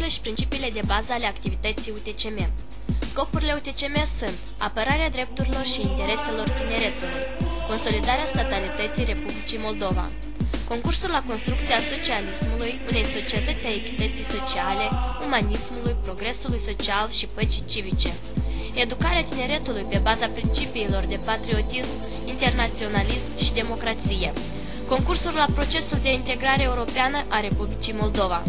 Scopurile și principiile de bază ale activității UTCM. Scopurile UTCM sunt apărarea drepturilor și intereselor tineretului, consolidarea statalității Republicii Moldova, concursul la construcția socialismului, unei societăți a echității sociale, umanismului, progresului social și păcii civice, educarea tineretului pe baza principiilor de patriotism, internaționalism și democrație, concursul la procesul de integrare europeană a Republicii Moldova.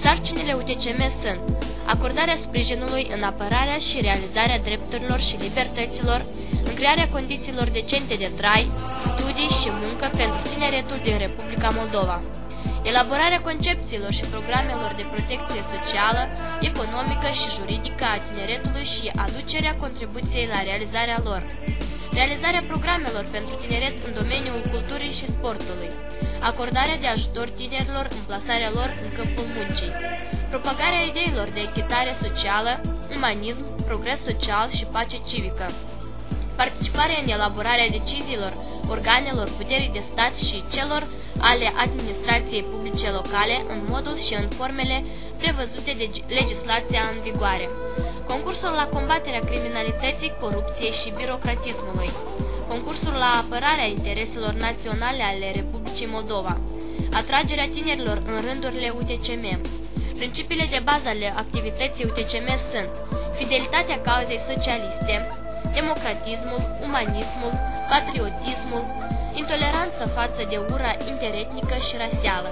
Sarcinile UTCM sunt acordarea sprijinului în apărarea și realizarea drepturilor și libertăților, în crearea condițiilor decente de trai, studii și muncă pentru tineretul din Republica Moldova, elaborarea concepțiilor și programelor de protecție socială, economică și juridică a tineretului și aducerea contribuției la realizarea lor, realizarea programelor pentru tineret în domeniul culturii și sportului, acordarea de ajutor tinerilor în plasarea lor în câmpul muncii, propagarea ideilor de echitare socială, umanism, progres social și pace civică, participarea în elaborarea deciziilor organelor puterii de stat și celor ale administrației publice locale în modul și în formele prevăzute de legislația în vigoare, concursul la combaterea criminalității, corupției și birocratismului, concursul la apărarea intereselor naționale ale Republicii Moldova, atragerea tinerilor în rândurile UTCM. Principiile de bază ale activității UTCM sunt fidelitatea cauzei socialiste, democratismul, umanismul, patriotismul, intoleranță față de ura interetnică și rasială,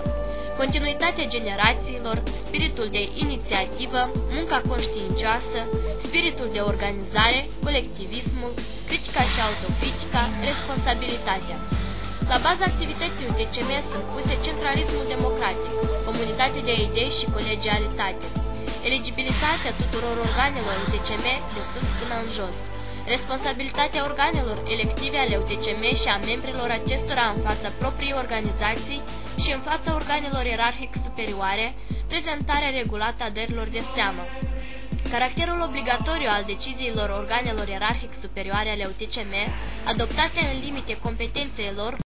continuitatea generațiilor, spiritul de inițiativă, munca conștiincioasă, spiritul de organizare, colectivismul, critica și autocritica, responsabilitatea. La baza activității UTCM sunt puse centralismul democratic, comunitate de idei și colegialitate, eligibilitatea tuturor organelor UTCM de sus până în jos, responsabilitatea organelor elective ale UTCM și a membrilor acestora în fața propriei organizații și în fața organelor ierarhic superioare, prezentarea regulată a dărilor de seamă. Caracterul obligatoriu al deciziilor organelor ierarhic superioare ale UTCM, adoptate în limite competenței lor,